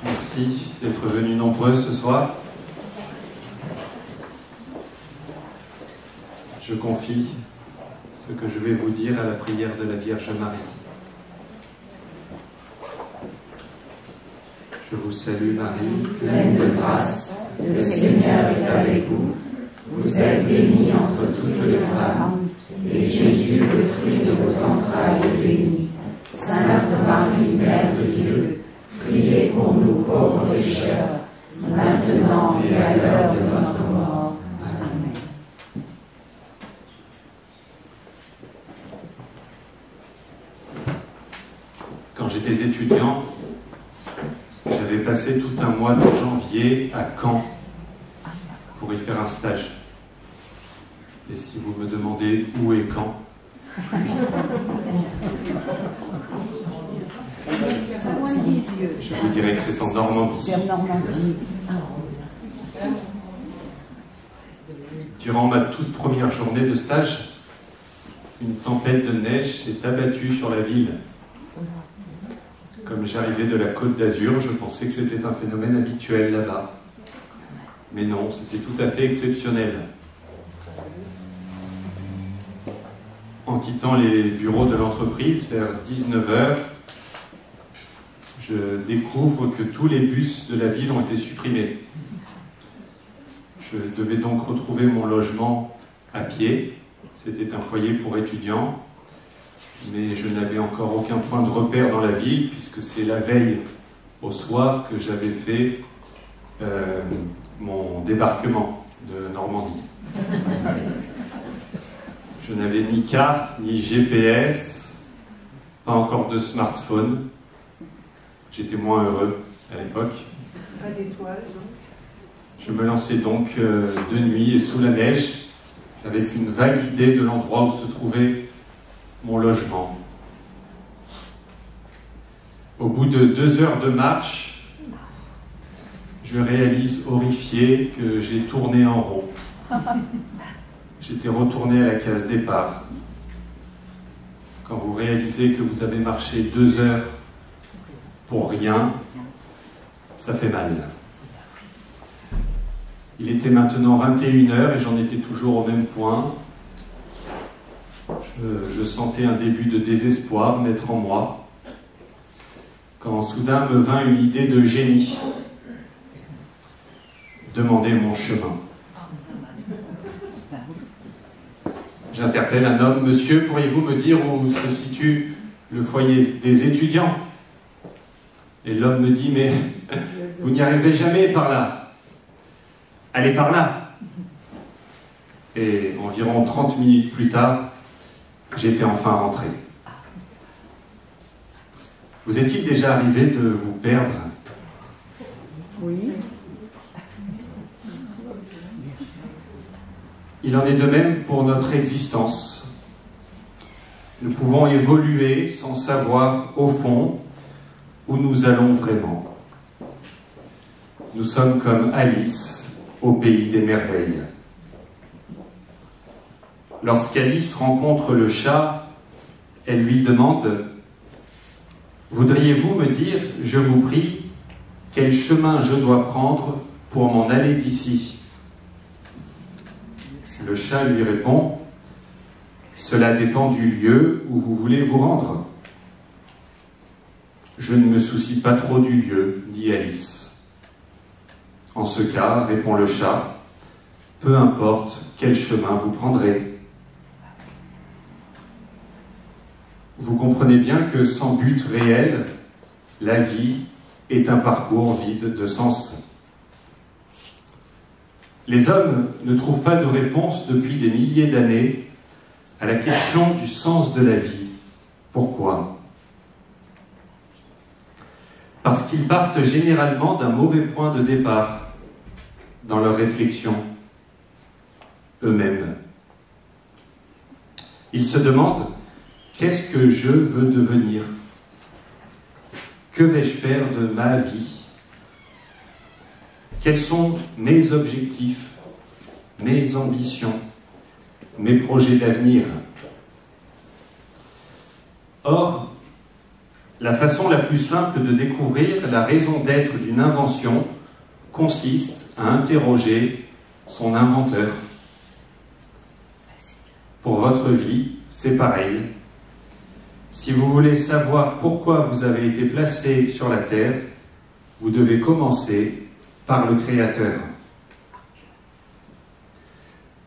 Merci d'être venus nombreux ce soir. Je confie ce que je vais vous dire à la prière de la Vierge Marie. Je vous salue Marie, pleine de grâce, le Seigneur est avec vous. Vous êtes bénie entre toutes les femmes, et Jésus, le fruit de vos entrailles, est béni. Sainte Marie, Mère de Dieu, priez pour nous pauvres pécheurs, maintenant et à l'heure de notre mort. Amen. Quand j'étais étudiant, j'avais passé tout un mois de janvier à Caen pour y faire un stage. Et si vous me demandez où est Caen, je vous dirais que c'est en Normandie. Durant ma toute première journée de stage, une tempête de neige s'est abattue sur la ville. Comme j'arrivais de la Côte d'Azur, je pensais que c'était un phénomène habituel là-bas. Mais non, c'était tout à fait exceptionnel. En quittant les bureaux de l'entreprise vers 19h, je découvre que tous les bus de la ville ont été supprimés. Je devais donc retrouver mon logement à pied. C'était un foyer pour étudiants. Mais je n'avais encore aucun point de repère dans la ville, puisque c'est la veille au soir que j'avais fait mon débarquement de Normandie. Je n'avais ni carte, ni GPS, pas encore de smartphone. J'étais moins heureux à l'époque. Pas d'étoiles, non? Je me lançais donc de nuit et sous la neige, avec une vague idée de l'endroit où se trouvait mon logement. Au bout de 2 heures de marche, je réalise horrifié que j'ai tourné en rond. J'étais retourné à la case départ. Quand vous réalisez que vous avez marché 2 heures pour rien, ça fait mal. Il était maintenant 21h et j'en étais toujours au même point. Je sentais un début de désespoir naître en moi, quand soudain me vint une idée de génie. Demander mon chemin. J'interpelle un homme. « Monsieur, pourriez-vous me dire où se situe le foyer des étudiants ?» Et l'homme me dit « Mais vous n'y arriverez jamais par là. Allez par là. » Et environ 30 minutes plus tard, j'étais enfin rentré. Vous est-il déjà arrivé de vous perdre? Oui. Il en est de même pour notre existence. Nous pouvons évoluer sans savoir, au fond, où nous allons vraiment. Nous sommes comme Alice au pays des merveilles. Lorsqu'Alice rencontre le chat, elle lui demande « Voudriez-vous me dire, je vous prie, quel chemin je dois prendre pour m'en aller d'ici ?» Le chat lui répond « Cela dépend du lieu où vous voulez vous rendre. » « Je ne me soucie pas trop du lieu, dit Alice. »« En ce cas, répond le chat, peu importe quel chemin vous prendrez. » Vous comprenez bien que sans but réel, la vie est un parcours vide de sens. Les hommes ne trouvent pas de réponse depuis des milliers d'années à la question du sens de la vie. Pourquoi ? Parce qu'ils partent généralement d'un mauvais point de départ dans leur réflexion, eux-mêmes. Ils se demandent « Qu'est-ce que je veux devenir ? Que vais-je faire de ma vie ? Quels sont mes objectifs, mes ambitions, mes projets d'avenir ? Or, la façon la plus simple de découvrir la raison d'être d'une invention consiste à interroger son inventeur. Pour votre vie, c'est pareil. Si vous voulez savoir pourquoi vous avez été placé sur la terre, vous devez commencer par le Créateur.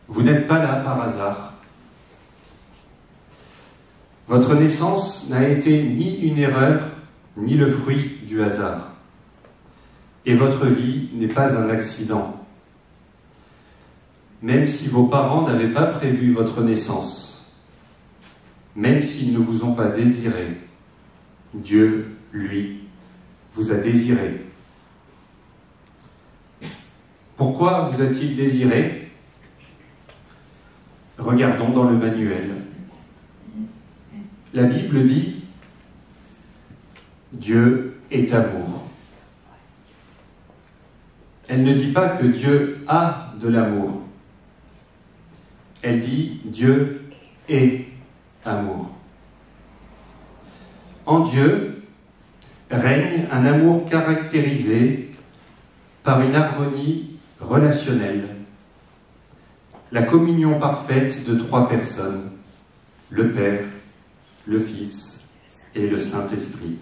Vous n'êtes pas là par hasard. Votre naissance n'a été ni une erreur, ni le fruit du hasard. Et votre vie n'est pas un accident. Même si vos parents n'avaient pas prévu votre naissance, même s'ils ne vous ont pas désiré, Dieu, lui, vous a désiré. Pourquoi vous a-t-il désiré? Regardons dans le manuel. La Bible dit « Dieu est amour ». Elle ne dit pas que Dieu a de l'amour. Elle dit « Dieu est amour ». En Dieu règne un amour caractérisé par une harmonie relationnelle, la communion parfaite de trois personnes, le Père, le Fils et le Saint-Esprit.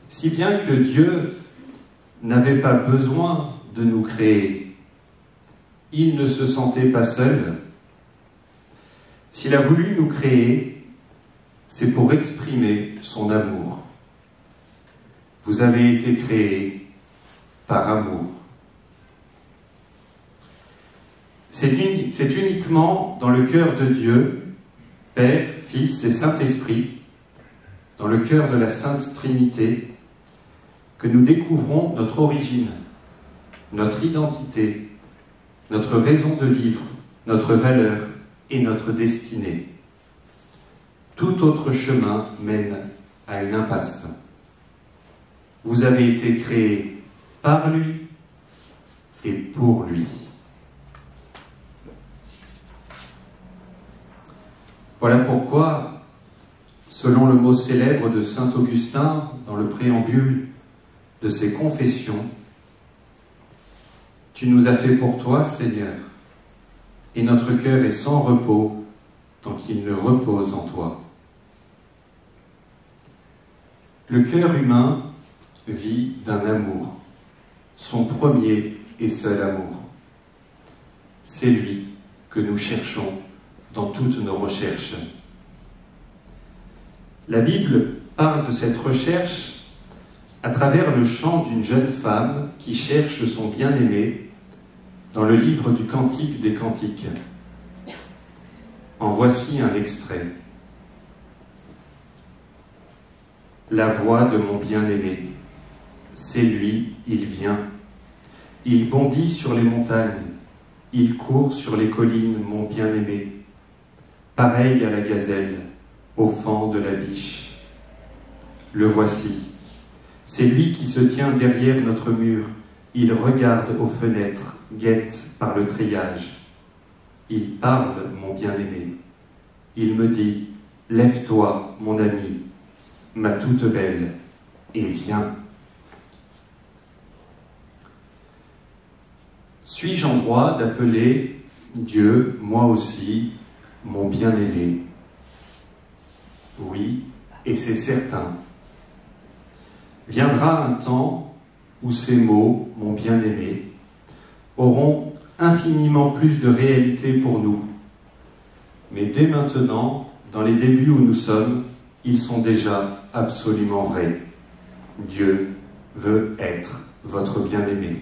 Si bien que Dieu n'avait pas besoin de nous créer, il ne se sentait pas seul. S'il a voulu nous créer, c'est pour exprimer son amour. Vous avez été créés par amour. C'est uniquement dans le cœur de Dieu, Père, Fils et Saint-Esprit, dans le cœur de la Sainte Trinité, que nous découvrons notre origine, notre identité, notre raison de vivre, notre valeur et notre destinée. Tout autre chemin mène à une impasse. Vous avez été créés par lui et pour lui. Voilà pourquoi, selon le mot célèbre de saint Augustin dans le préambule de ses confessions, « Tu nous as fait pour toi, Seigneur, et notre cœur est sans repos tant qu'il ne repose en toi. » Le cœur humain vit d'un amour, son premier et seul amour. C'est lui que nous cherchons dans toutes nos recherches. La Bible parle de cette recherche à travers le chant d'une jeune femme qui cherche son bien-aimé dans le livre du Cantique des Cantiques. En voici un extrait. La voix de mon bien-aimé, c'est lui, il vient. Il bondit sur les montagnes, il court sur les collines, mon bien-aimé. Pareil à la gazelle, au fend de la biche. Le voici. C'est lui qui se tient derrière notre mur. Il regarde aux fenêtres, guette par le treillage. Il parle, mon bien-aimé. Il me dit, lève-toi, mon ami, ma toute belle, et viens. Suis-je en droit d'appeler Dieu, moi aussi, mon bien-aimé? Oui, et c'est certain. Viendra un temps où ces mots, mon bien-aimé, auront infiniment plus de réalité pour nous. Mais dès maintenant, dans les débuts où nous sommes, ils sont déjà absolument vrais. Dieu veut être votre bien-aimé.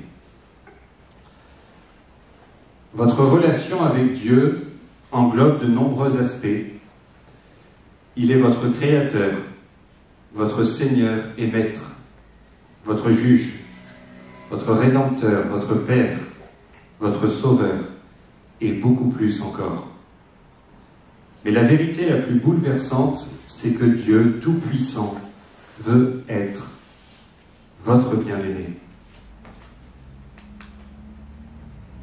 Votre relation avec Dieu englobe de nombreux aspects. Il est votre Créateur, votre Seigneur et Maître, votre Juge, votre Rédempteur, votre Père, votre Sauveur, et beaucoup plus encore. Mais la vérité la plus bouleversante, c'est que Dieu Tout-Puissant veut être votre bien-aimé.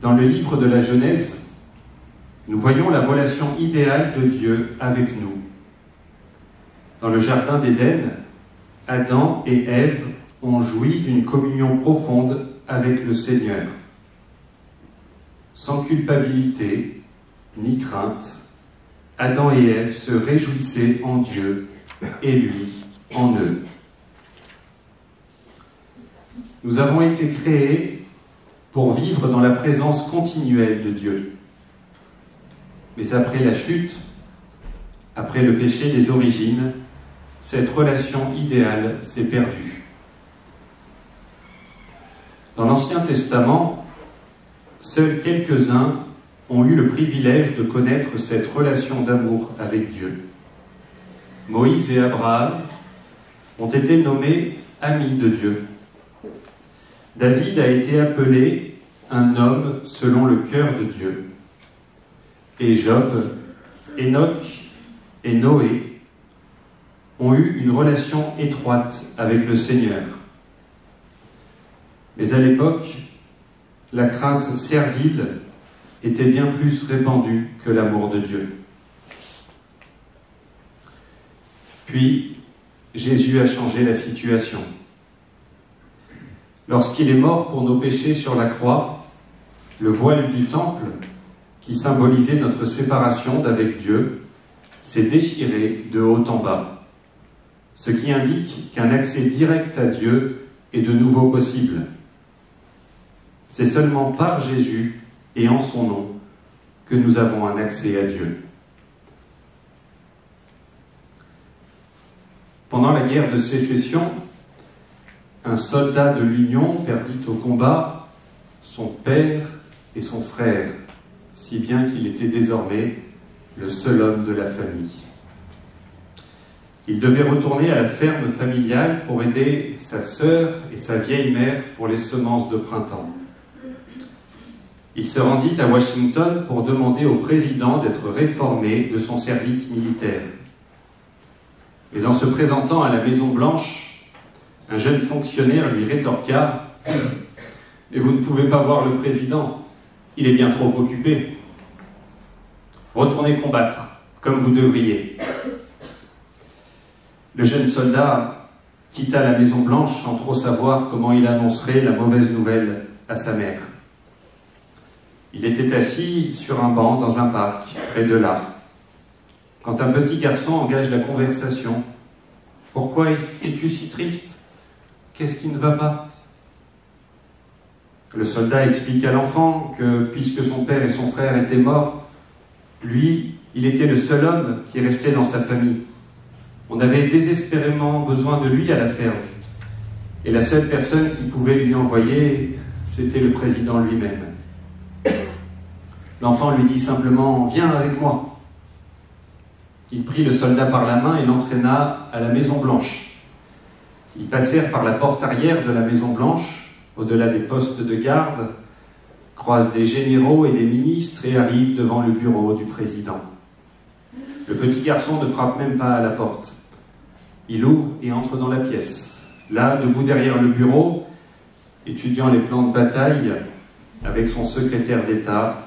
Dans le livre de la Genèse, nous voyons la relation idéale de Dieu avec nous. Dans le jardin d'Éden, Adam et Ève ont joui d'une communion profonde avec le Seigneur. Sans culpabilité ni crainte, Adam et Ève se réjouissaient en Dieu et lui en eux. Nous avons été créés pour vivre dans la présence continuelle de Dieu. Mais après la chute, après le péché des origines, cette relation idéale s'est perdue. Dans l'Ancien Testament, seuls quelques-uns ont eu le privilège de connaître cette relation d'amour avec Dieu. Moïse et Abraham ont été nommés amis de Dieu. David a été appelé un homme selon le cœur de Dieu. Et Job, Enoch et Noé ont eu une relation étroite avec le Seigneur. Mais à l'époque, la crainte servile était bien plus répandue que l'amour de Dieu. Puis, Jésus a changé la situation. Lorsqu'il est mort pour nos péchés sur la croix, le voile du temple, qui symbolisait notre séparation d'avec Dieu, s'est déchiré de haut en bas, ce qui indique qu'un accès direct à Dieu est de nouveau possible. C'est seulement par Jésus et en son nom que nous avons un accès à Dieu. Pendant la guerre de Sécession, un soldat de l'Union perdit au combat son père et son frère, si bien qu'il était désormais le seul homme de la famille. Il devait retourner à la ferme familiale pour aider sa sœur et sa vieille mère pour les semences de printemps. Il se rendit à Washington pour demander au président d'être réformé de son service militaire. Mais en se présentant à la Maison-Blanche, un jeune fonctionnaire lui rétorqua « Mais vous ne pouvez pas voir le président, il est bien trop occupé. Retournez combattre, comme vous devriez. » Le jeune soldat quitta la Maison-Blanche sans trop savoir comment il annoncerait la mauvaise nouvelle à sa mère. Il était assis sur un banc dans un parc, près de là, quand un petit garçon engage la conversation. « Pourquoi es-tu si triste? Qu'est-ce qui ne va pas ?» Le soldat explique à l'enfant que, puisque son père et son frère étaient morts, lui, il était le seul homme qui restait dans sa famille. On avait désespérément besoin de lui à la ferme. Et la seule personne qui pouvait lui envoyer, c'était le président lui-même. L'enfant lui dit simplement « Viens avec moi ». Il prit le soldat par la main et l'entraîna à la Maison-Blanche. Ils passèrent par la porte arrière de la Maison-Blanche, au-delà des postes de garde, croisent des généraux et des ministres et arrivent devant le bureau du président. Le petit garçon ne frappe même pas à la porte. Il ouvre et entre dans la pièce. Là, debout derrière le bureau, étudiant les plans de bataille, avec son secrétaire d'État,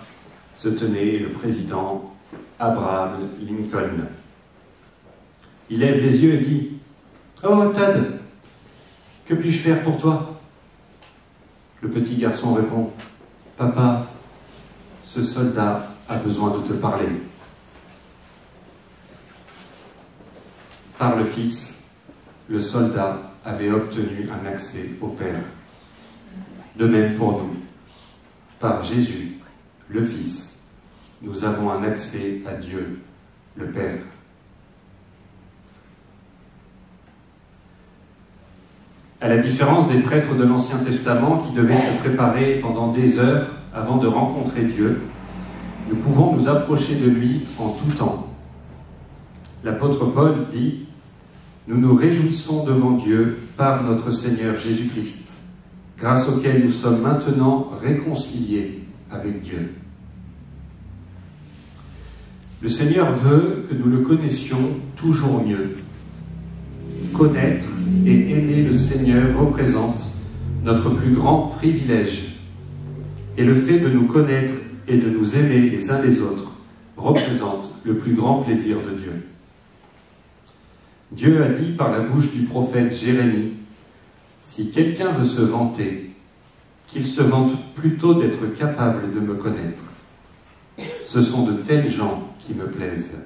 se tenait le président Abraham Lincoln. Il lève les yeux et dit « Oh, Todd, que puis-je faire pour toi ?» Le petit garçon répond « Papa, ce soldat a besoin de te parler. » Par le Fils, le soldat avait obtenu un accès au Père. De même pour nous. Par Jésus, le Fils, nous avons un accès à Dieu, le Père. À la différence des prêtres de l'Ancien Testament qui devaient se préparer pendant des heures avant de rencontrer Dieu, nous pouvons nous approcher de lui en tout temps. L'apôtre Paul dit « Nous nous réjouissons devant Dieu par notre Seigneur Jésus-Christ, grâce auquel nous sommes maintenant réconciliés avec Dieu. » Le Seigneur veut que nous le connaissions toujours mieux. Connaître et aimer le Seigneur représente notre plus grand privilège. Et le fait de nous connaître et de nous aimer les uns les autres représente le plus grand plaisir de Dieu. Dieu a dit par la bouche du prophète Jérémie, « Si quelqu'un veut se vanter, qu'il se vante plutôt d'être capable de me connaître. Ce sont de tels gens qui me plaisent. »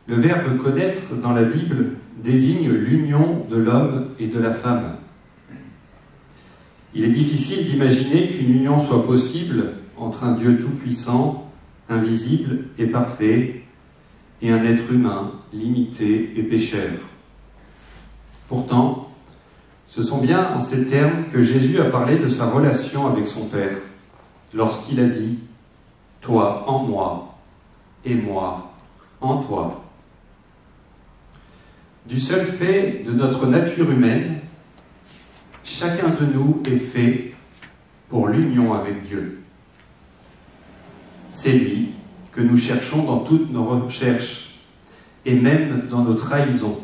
Le verbe « connaître » dans la Bible désigne l'union de l'homme et de la femme. Il est difficile d'imaginer qu'une union soit possible entre un Dieu tout-puissant, invisible et parfait, et un être humain limité et pécheur. Pourtant, ce sont bien en ces termes que Jésus a parlé de sa relation avec son Père, lorsqu'il a dit « Toi en moi, et moi en toi ». Du seul fait de notre nature humaine, chacun de nous est fait pour l'union avec Dieu. C'est lui que nous cherchons dans toutes nos recherches et même dans nos trahisons.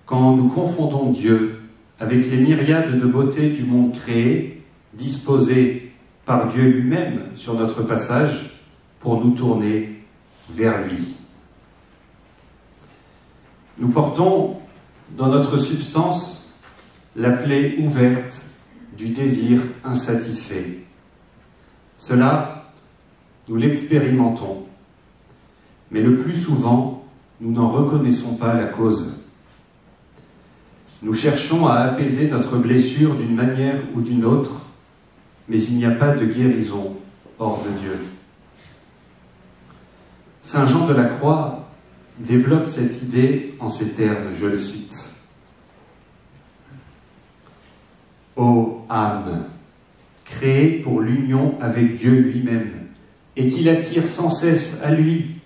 Quand nous confondons Dieu avec les myriades de beautés du monde créé, disposées par Dieu lui-même sur notre passage pour nous tourner vers lui. Nous portons dans notre substance la plaie ouverte du désir insatisfait. Cela, nous l'expérimentons, mais le plus souvent, nous n'en reconnaissons pas la cause. Nous cherchons à apaiser notre blessure d'une manière ou d'une autre, mais il n'y a pas de guérison hors de Dieu. Saint Jean de la Croix développe cette idée en ces termes, je le cite. « Ô âme, créée pour l'union avec Dieu lui-même, et qui l'attire sans cesse à lui,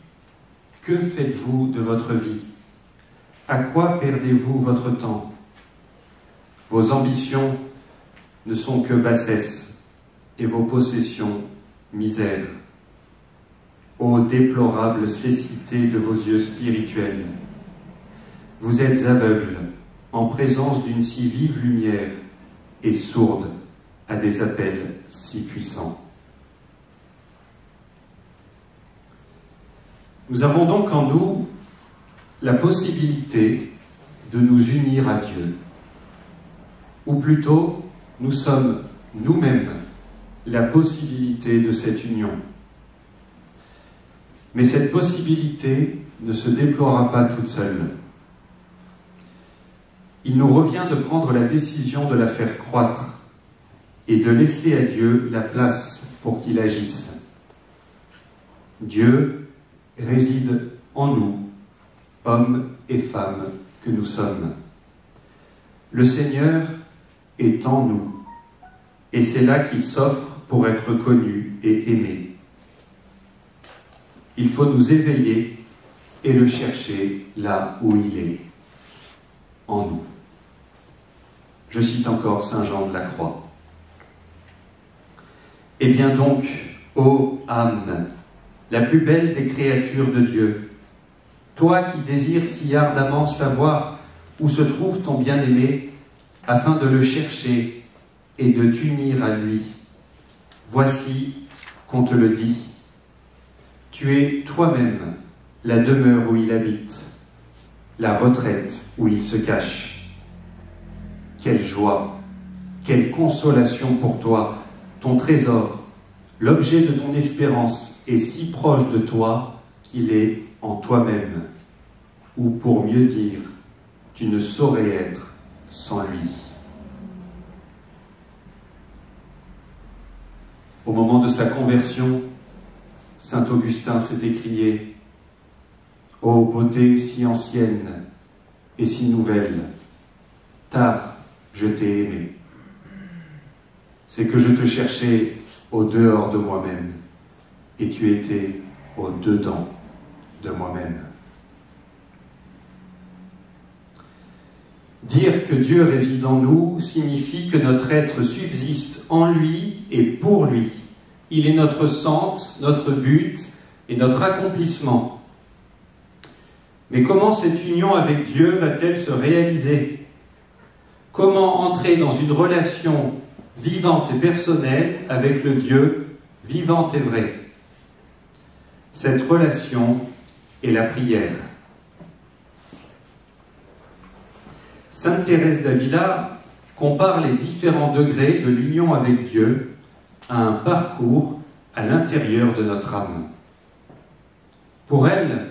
que faites-vous de votre vie? À quoi perdez-vous votre temps? Vos ambitions ne sont que bassesse, et vos possessions misère. Ô déplorable cécité de vos yeux spirituels! Vous êtes aveugles en présence d'une si vive lumière et sourdes à des appels si puissants. » Nous avons donc en nous la possibilité de nous unir à Dieu. Ou plutôt, nous sommes nous-mêmes la possibilité de cette union. Mais cette possibilité ne se déploiera pas toute seule. Il nous revient de prendre la décision de la faire croître et de laisser à Dieu la place pour qu'il agisse. Dieu réside en nous, hommes et femmes que nous sommes. Le Seigneur est en nous, et c'est là qu'il s'offre pour être connu et aimé. Il faut nous éveiller et le chercher là où il est, en nous. Je cite encore Saint Jean de la Croix. « Eh bien donc, ô âme, la plus belle des créatures de Dieu, toi qui désires si ardemment savoir où se trouve ton bien-aimé, afin de le chercher et de t'unir à lui, voici qu'on te le dit. Tu es toi-même la demeure où il habite, la retraite où il se cache. Quelle joie, quelle consolation pour toi, ton trésor, l'objet de ton espérance est si proche de toi qu'il est en toi-même, ou pour mieux dire, tu ne saurais être sans lui. » Au moment de sa conversion, saint Augustin s'est écrié « Ô beauté si ancienne et si nouvelle, tard je t'ai aimé. C'est que je te cherchais au dehors de moi-même, et tu étais au dedans de moi-même. » Dire que Dieu réside en nous signifie que notre être subsiste en lui et pour lui. Il est notre centre, notre but et notre accomplissement. Mais comment cette union avec Dieu va-t-elle se réaliser? Comment entrer dans une relation vivante et personnelle avec le Dieu vivant et vrai? Cette relation est la prière. Sainte Thérèse d'Avila compare les différents degrés de l'union avec Dieu à un parcours à l'intérieur de notre âme. Pour elle,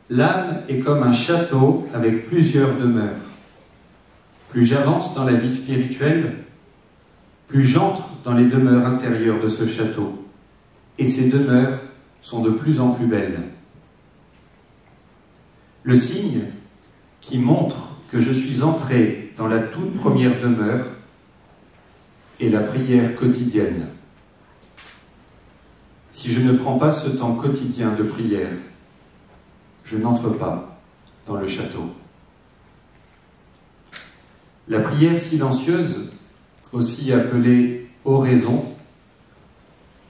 l'âme est comme un château avec plusieurs demeures. Plus j'avance dans la vie spirituelle, plus j'entre dans les demeures intérieures de ce château, et ces demeures sont de plus en plus belles. Le signe qui montre que je suis entré dans la toute première demeure est la prière quotidienne. Si je ne prends pas ce temps quotidien de prière, je n'entre pas dans le château. La prière silencieuse, aussi appelée oraison,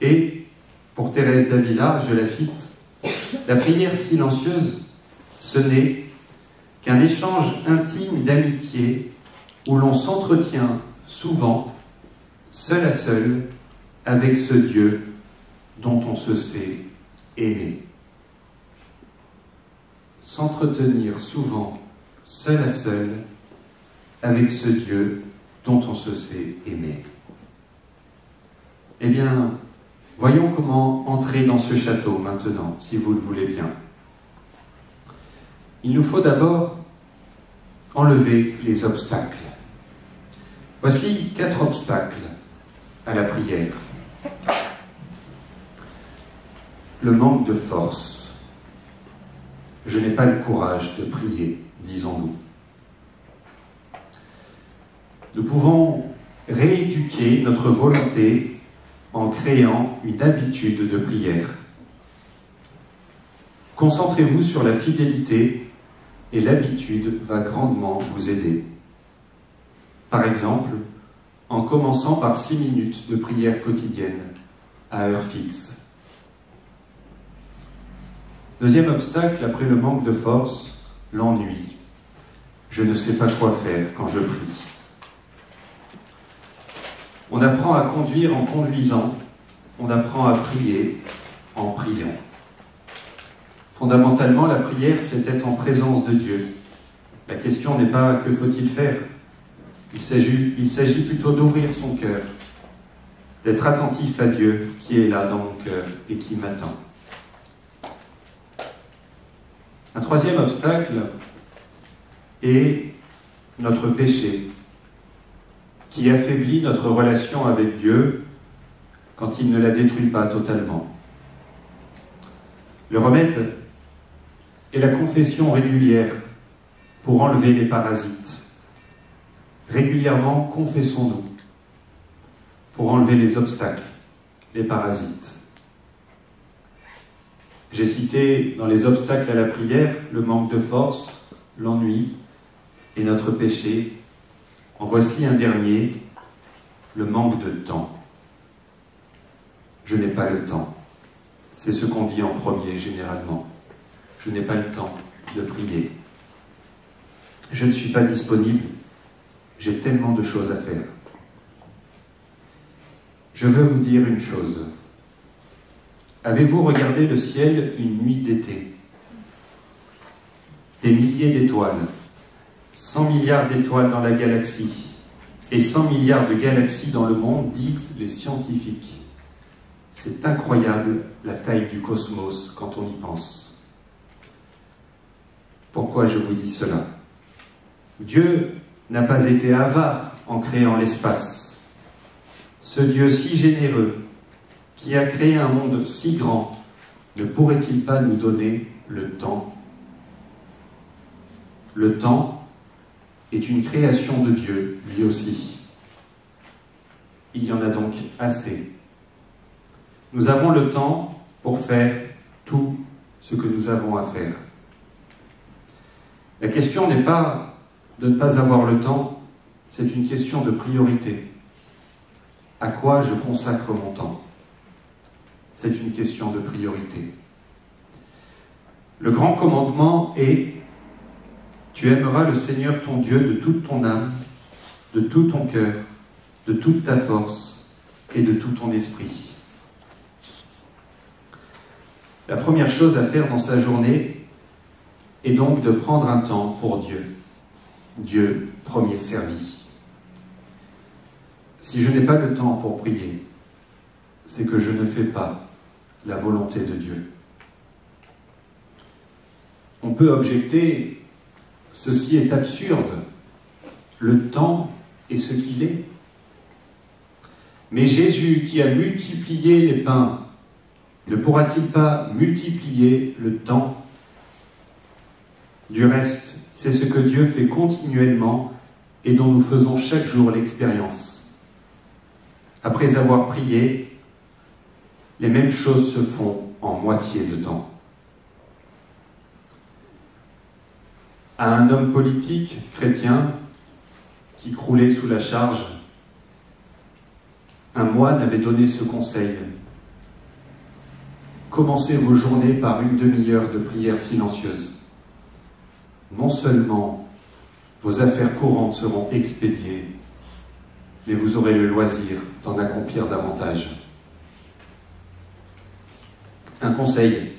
est, pour Thérèse d'Avila, je la cite, la prière silencieuse, ce n'est qu'un échange intime d'amitié où l'on s'entretient souvent, seul à seul, avec ce Dieu dont on se sait aimé. S'entretenir souvent, seul à seul, avec ce Dieu dont on se sait aimé. Eh bien, voyons comment entrer dans ce château maintenant, si vous le voulez bien. Il nous faut d'abord enlever les obstacles. Voici 4 obstacles à la prière. Le manque de force. Je n'ai pas le courage de prier, disons-nous. Nous pouvons rééduquer notre volonté en créant une habitude de prière. Concentrez-vous sur la fidélité et l'habitude va grandement vous aider. Par exemple, en commençant par 6 minutes de prière quotidienne à heure fixe. Deuxième obstacle, après le manque de force, l'ennui. Je ne sais pas quoi faire quand je prie. On apprend à conduire en conduisant, on apprend à prier en priant. Fondamentalement, la prière, c'est être en présence de Dieu. La question n'est pas que faut-il faire. Il s'agit plutôt d'ouvrir son cœur, d'être attentif à Dieu qui est là dans mon cœur et qui m'attend. Un troisième obstacle est notre péché, qui affaiblit notre relation avec Dieu quand il ne la détruit pas totalement. Le remède est la confession régulière pour enlever les parasites. Régulièrement, confessons-nous pour enlever les obstacles, les parasites. J'ai cité dans les obstacles à la prière le manque de force, l'ennui et notre péché. En voici un dernier, le manque de temps. Je n'ai pas le temps. C'est ce qu'on dit en premier généralement. Je n'ai pas le temps de prier. Je ne suis pas disponible. J'ai tellement de choses à faire. Je veux vous dire une chose. Avez-vous regardé le ciel une nuit d'été? Des milliers d'étoiles, 100 milliards d'étoiles dans la galaxie et 100 milliards de galaxies dans le monde, disent les scientifiques. C'est incroyable la taille du cosmos quand on y pense. Pourquoi je vous dis cela? Dieu n'a pas été avare en créant l'espace. Ce Dieu si généreux, qui a créé un monde si grand, ne pourrait-il pas nous donner le temps? Le temps est une création de Dieu, lui aussi. Il y en a donc assez. Nous avons le temps pour faire tout ce que nous avons à faire. La question n'est pas de ne pas avoir le temps, c'est une question de priorité. À quoi je consacre mon temps? C'est une question de priorité. Le grand commandement est: tu aimeras le Seigneur ton Dieu de toute ton âme, de tout ton cœur, de toute ta force et de tout ton esprit. La première chose à faire dans sa journée est donc de prendre un temps pour Dieu. Dieu, premier servi. Si je n'ai pas le temps pour prier, c'est que je ne fais pas la volonté de Dieu. On peut objecter, ceci est absurde, le temps est ce qu'il est. Mais Jésus qui a multiplié les pains, ne pourra-t-il pas multiplier le temps? Du reste, c'est ce que Dieu fait continuellement et dont nous faisons chaque jour l'expérience. Après avoir prié, les mêmes choses se font en moitié de temps. À un homme politique chrétien qui croulait sous la charge, un moine avait donné ce conseil. Commencez vos journées par une demi-heure de prière silencieuse. Non seulement vos affaires courantes seront expédiées, mais vous aurez le loisir d'en accomplir davantage. Un conseil,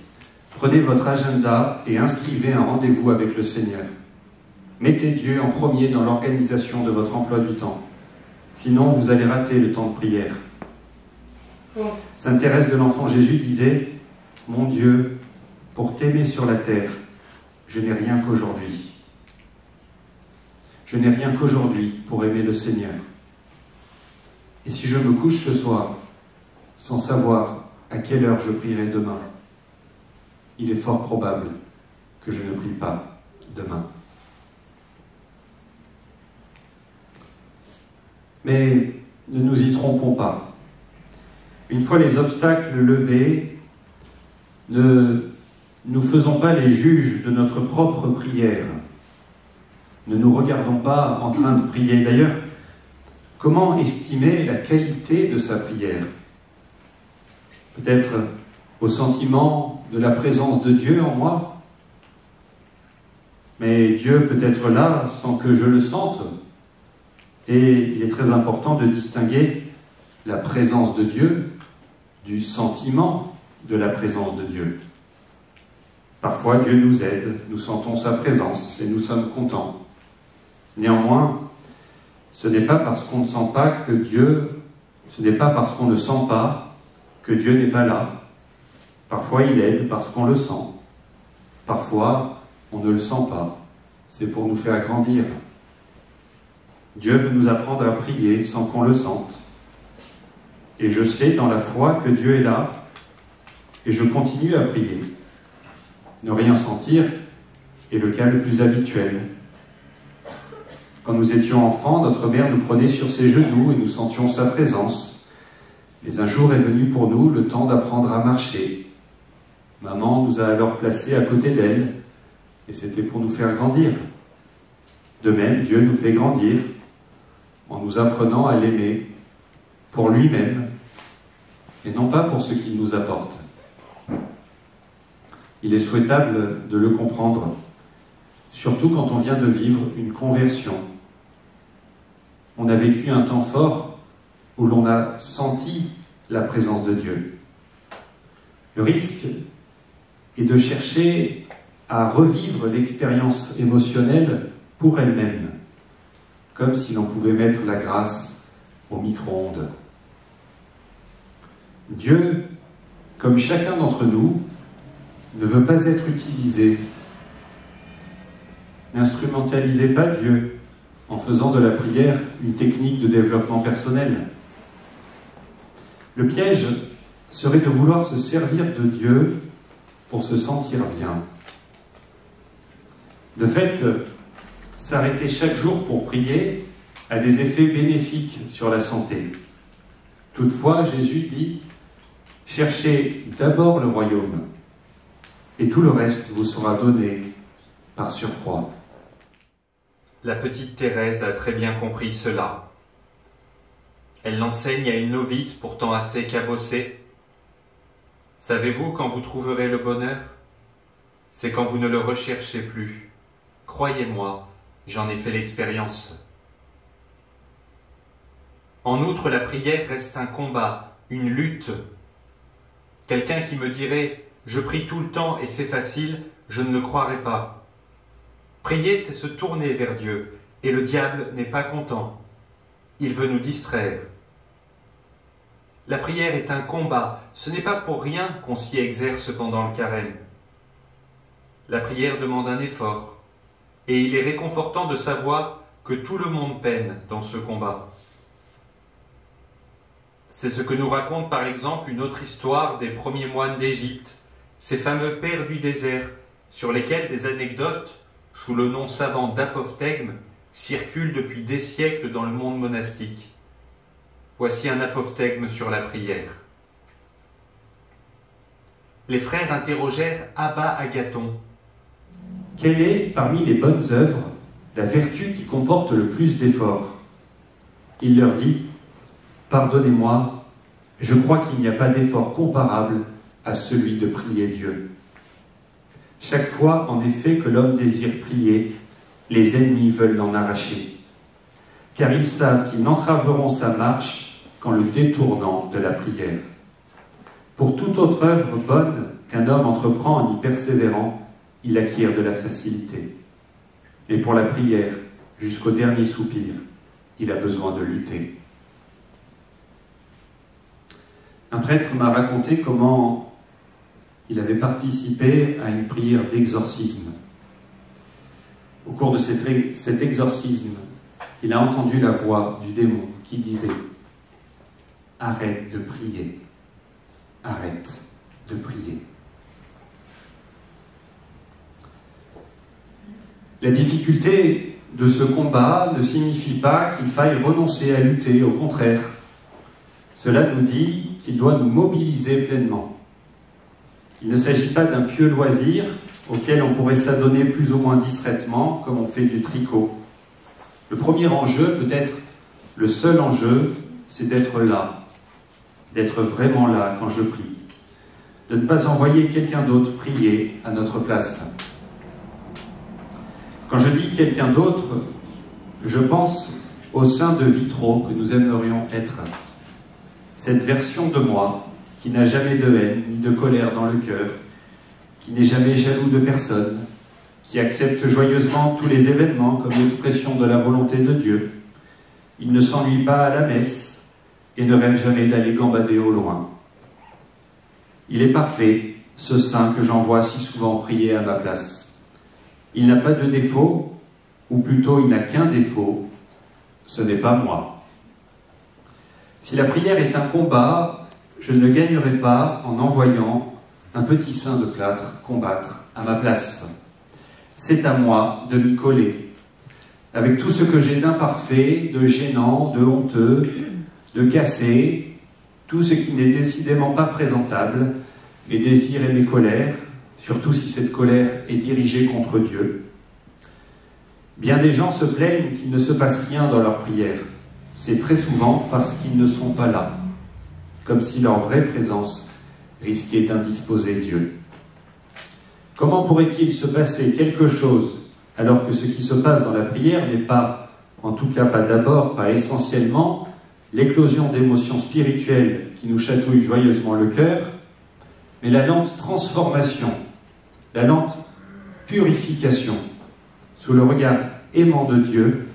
prenez votre agenda et inscrivez un rendez-vous avec le Seigneur. Mettez Dieu en premier dans l'organisation de votre emploi du temps. Sinon, vous allez rater le temps de prière. Sainte Thérèse de l'Enfant Jésus disait « Mon Dieu, pour t'aimer sur la terre, je n'ai rien qu'aujourd'hui. Je n'ai rien qu'aujourd'hui pour aimer le Seigneur. Et si je me couche ce soir, sans savoir à quelle heure je prierai demain, il est fort probable que je ne prie pas demain. » Mais ne nous y trompons pas. Une fois les obstacles levés, ne nous faisons pas les juges de notre propre prière. Ne nous regardons pas en train de prier. D'ailleurs, comment estimer la qualité de sa prière? Peut-être au sentiment de la présence de Dieu en moi? Mais Dieu peut être là sans que je le sente. Et il est très important de distinguer la présence de Dieu du sentiment de la présence de Dieu. Parfois, Dieu nous aide, nous sentons sa présence et nous sommes contents. Néanmoins, ce n'est pas parce qu'on ne sent pas que Dieu, ce n'est pas parce qu'on ne sent pas que Dieu n'est pas là. Parfois, il aide parce qu'on le sent. Parfois, on ne le sent pas. C'est pour nous faire grandir. Dieu veut nous apprendre à prier sans qu'on le sente. Et je sais dans la foi que Dieu est là, et je continue à prier. Ne rien sentir est le cas le plus habituel. Quand nous étions enfants, notre mère nous prenait sur ses genoux et nous sentions sa présence. Mais un jour est venu pour nous le temps d'apprendre à marcher. Maman nous a alors placés à côté d'elle, et c'était pour nous faire grandir. De même, Dieu nous fait grandir en nous apprenant à l'aimer pour lui-même et non pas pour ce qu'il nous apporte. Il est souhaitable de le comprendre, surtout quand on vient de vivre une conversion. On a vécu un temps fort où l'on a senti la présence de Dieu. Le risque est de chercher à revivre l'expérience émotionnelle pour elle-même, comme si l'on pouvait mettre la grâce au micro-ondes. Dieu, comme chacun d'entre nous, ne veut pas être utilisé. N'instrumentalisez pas Dieu en faisant de la prière une technique de développement personnel. Le piège serait de vouloir se servir de Dieu pour se sentir bien. De fait, s'arrêter chaque jour pour prier a des effets bénéfiques sur la santé. Toutefois, Jésus dit « Cherchez d'abord le royaume, et tout le reste vous sera donné par surcroît. » La petite Thérèse a très bien compris cela. Elle l'enseigne à une novice pourtant assez cabossée. Savez-vous quand vous trouverez le bonheur? C'est quand vous ne le recherchez plus. Croyez-moi, j'en ai fait l'expérience. En outre, la prière reste un combat, une lutte. Quelqu'un qui me dirait « je prie tout le temps et c'est facile, je ne le croirais pas. Prier, c'est se tourner vers Dieu, et le diable n'est pas content. Il veut nous distraire. La prière est un combat, ce n'est pas pour rien qu'on s'y exerce pendant le carême. La prière demande un effort, et il est réconfortant de savoir que tout le monde peine dans ce combat. C'est ce que nous raconte par exemple une autre histoire des premiers moines d'Égypte, ces fameux pères du désert, sur lesquels des anecdotes, sous le nom savant d'apophthegmes, circulent depuis des siècles dans le monde monastique. Voici un apophthegme sur la prière. Les frères interrogèrent Abba Agathon. Quelle est, parmi les bonnes œuvres, la vertu qui comporte le plus d'efforts? Il leur dit, « Pardonnez-moi, je crois qu'il n'y a pas d'effort comparable à celui de prier Dieu. Chaque fois, en effet, que l'homme désire prier, les ennemis veulent l'en arracher, car ils savent qu'ils n'entraveront sa marche qu'en le détournant de la prière. Pour toute autre œuvre bonne qu'un homme entreprend en y persévérant, il acquiert de la facilité. Mais pour la prière, jusqu'au dernier soupir, il a besoin de lutter. » Un prêtre m'a raconté comment il avait participé à une prière d'exorcisme. Au cours de cet exorcisme, il a entendu la voix du démon qui disait « Arrête de prier, arrête de prier. » La difficulté de ce combat ne signifie pas qu'il faille renoncer à lutter, au contraire. Cela nous dit qu'il doit nous mobiliser pleinement. Il ne s'agit pas d'un pieux loisir auquel on pourrait s'adonner plus ou moins discrètement, comme on fait du tricot. Le premier enjeu, peut-être le seul enjeu, c'est d'être là, d'être vraiment là quand je prie, de ne pas envoyer quelqu'un d'autre prier à notre place. Quand je dis quelqu'un d'autre, je pense au saint de Vitraux que nous aimerions être. Cette version de moi qui n'a jamais de haine ni de colère dans le cœur, qui n'est jamais jaloux de personne, qui accepte joyeusement tous les événements comme l'expression de la volonté de Dieu. Il ne s'ennuie pas à la messe et ne rêve jamais d'aller gambader au loin. Il est parfait, ce saint que j'envoie si souvent prier à ma place. Il n'a pas de défaut, ou plutôt il n'a qu'un défaut, ce n'est pas moi. Si la prière est un combat, je ne gagnerai pas en envoyant un petit saint de plâtre combattre à ma place. C'est à moi de m'y coller, avec tout ce que j'ai d'imparfait, de gênant, de honteux, de cassé, tout ce qui n'est décidément pas présentable, mes désirs et mes colères, surtout si cette colère est dirigée contre Dieu. Bien des gens se plaignent qu'il ne se passe rien dans leur prière. C'est très souvent parce qu'ils ne sont pas là, comme si leur vraie présence risquait d'indisposer Dieu. Comment pourrait-il se passer quelque chose alors que ce qui se passe dans la prière n'est pas, en tout cas pas d'abord, pas essentiellement, l'éclosion d'émotions spirituelles qui nous chatouillent joyeusement le cœur, mais la lente transformation, la lente purification, sous le regard aimant de Dieu,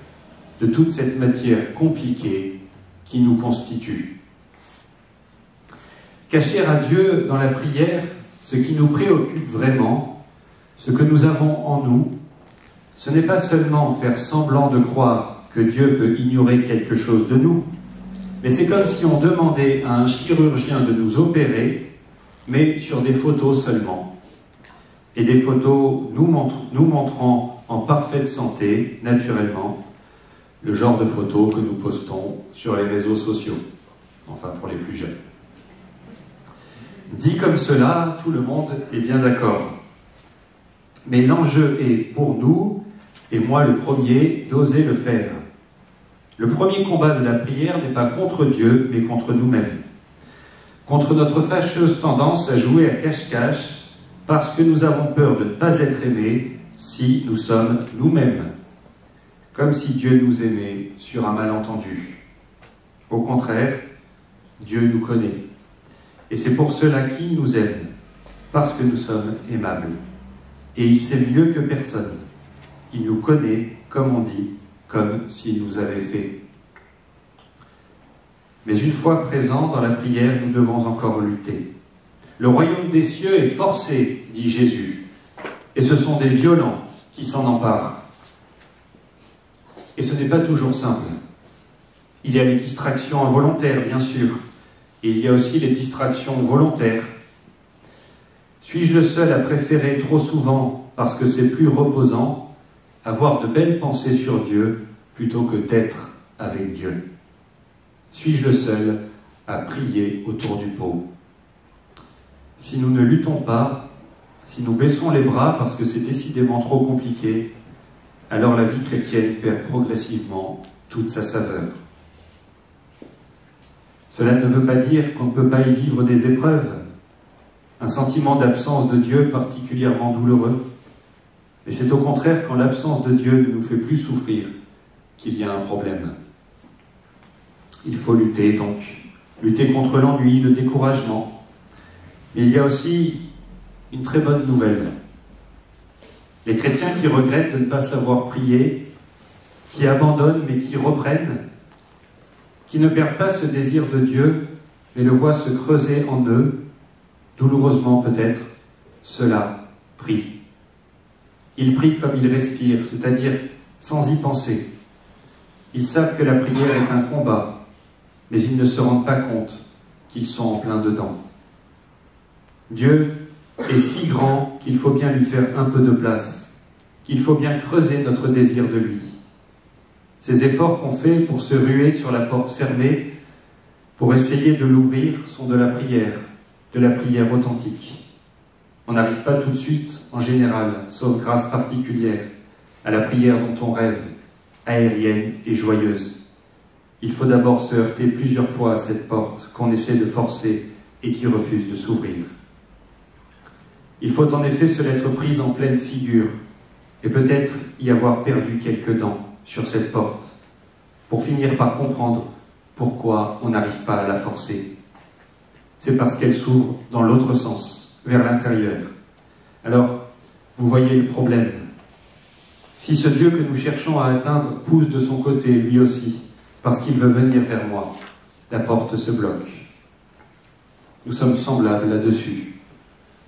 de toute cette matière compliquée qui nous constitue. Cacher à Dieu dans la prière ce qui nous préoccupe vraiment, ce que nous avons en nous, ce n'est pas seulement faire semblant de croire que Dieu peut ignorer quelque chose de nous, mais c'est comme si on demandait à un chirurgien de nous opérer, mais sur des photos seulement. Et des photos nous montrant en parfaite santé, naturellement, le genre de photos que nous postons sur les réseaux sociaux, enfin pour les plus jeunes. Dit comme cela, tout le monde est bien d'accord. Mais l'enjeu est pour nous, et moi le premier, d'oser le faire. Le premier combat de la prière n'est pas contre Dieu, mais contre nous-mêmes. Contre notre fâcheuse tendance à jouer à cache-cache, parce que nous avons peur de ne pas être aimés si nous sommes nous-mêmes. Comme si Dieu nous aimait sur un malentendu. Au contraire, Dieu nous connaît. Et c'est pour cela qu'il nous aime. parce que nous sommes aimables. Et il sait mieux que personne. Il nous connaît, comme on dit, comme s'il nous avait fait. Mais une fois présents dans la prière, nous devons encore lutter. Le royaume des cieux est forcé, dit Jésus, et ce sont des violents qui s'en emparent. Et ce n'est pas toujours simple. Il y a les distractions involontaires, bien sûr, et il y a aussi les distractions volontaires. Suis-je le seul à préférer trop souvent, parce que c'est plus reposant, avoir de belles pensées sur Dieu plutôt que d'être avec Dieu? Suis-je le seul à prier autour du pot? Si nous ne luttons pas, si nous baissons les bras parce que c'est décidément trop compliqué, alors la vie chrétienne perd progressivement toute sa saveur. Cela ne veut pas dire qu'on ne peut pas y vivre des épreuves, un sentiment d'absence de Dieu particulièrement douloureux, mais c'est au contraire quand l'absence de Dieu ne nous fait plus souffrir qu'il y a un problème. Il faut lutter donc, lutter contre l'ennui, le découragement. Mais il y a aussi une très bonne nouvelle. Les chrétiens qui regrettent de ne pas savoir prier, qui abandonnent mais qui reprennent, qui ne perdent pas ce désir de Dieu, mais le voient se creuser en eux, douloureusement peut-être, ceux-là prient. Ils prient comme ils respirent, c'est-à-dire sans y penser. Ils savent que la prière est un combat, mais ils ne se rendent pas compte qu'ils sont en plein dedans. Dieu est si grand qu'il faut bien lui faire un peu de place, qu'il faut bien creuser notre désir de lui. Ces efforts qu'on fait pour se ruer sur la porte fermée, pour essayer de l'ouvrir, sont de la prière authentique. On n'arrive pas tout de suite, en général, sauf grâce particulière, à la prière dont on rêve, aérienne et joyeuse. Il faut d'abord se heurter plusieurs fois à cette porte qu'on essaie de forcer et qui refuse de s'ouvrir. Il faut en effet se l'être prise en pleine figure et peut-être y avoir perdu quelques dents sur cette porte pour finir par comprendre pourquoi on n'arrive pas à la forcer. C'est parce qu'elle s'ouvre dans l'autre sens, vers l'intérieur. Alors, vous voyez le problème. Si ce Dieu que nous cherchons à atteindre pousse de son côté, lui aussi, parce qu'il veut venir vers moi, la porte se bloque. Nous sommes semblables là-dessus.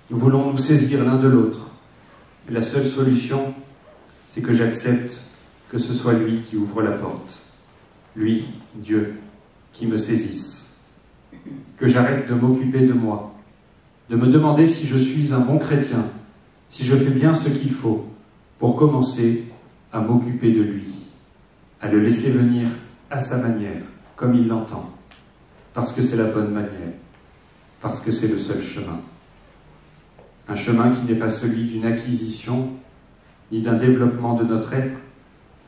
Nous voulons nous saisir l'un de l'autre. Et la seule solution, c'est que j'accepte que ce soit lui qui ouvre la porte. Lui, Dieu, qui me saisisse. Que j'arrête de m'occuper de moi, de me demander si je suis un bon chrétien, si je fais bien ce qu'il faut, pour commencer à m'occuper de lui, à le laisser venir à sa manière, comme il l'entend, parce que c'est la bonne manière, parce que c'est le seul chemin. Un chemin qui n'est pas celui d'une acquisition, ni d'un développement de notre être,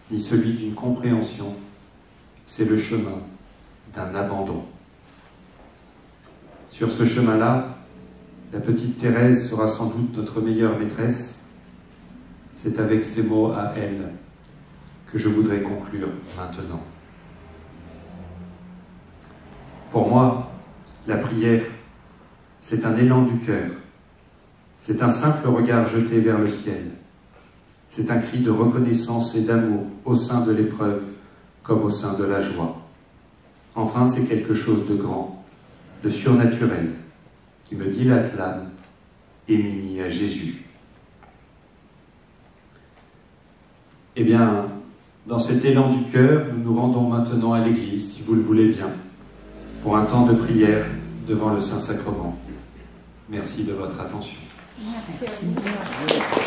ni celui d'une compréhension. C'est le chemin d'un abandon. Sur ce chemin-là, la petite Thérèse sera sans doute notre meilleure maîtresse. C'est avec ces mots à elle que je voudrais conclure maintenant. Pour moi, la prière, c'est un élan du cœur. C'est un simple regard jeté vers le ciel. C'est un cri de reconnaissance et d'amour au sein de l'épreuve comme au sein de la joie. Enfin, c'est quelque chose de grand, de surnaturel, qui me dilate l'âme et m'unit à Jésus. Eh bien, dans cet élan du cœur, nous nous rendons maintenant à l'Église, si vous le voulez bien, pour un temps de prière devant le Saint-Sacrement. Merci de votre attention. Merci à vous.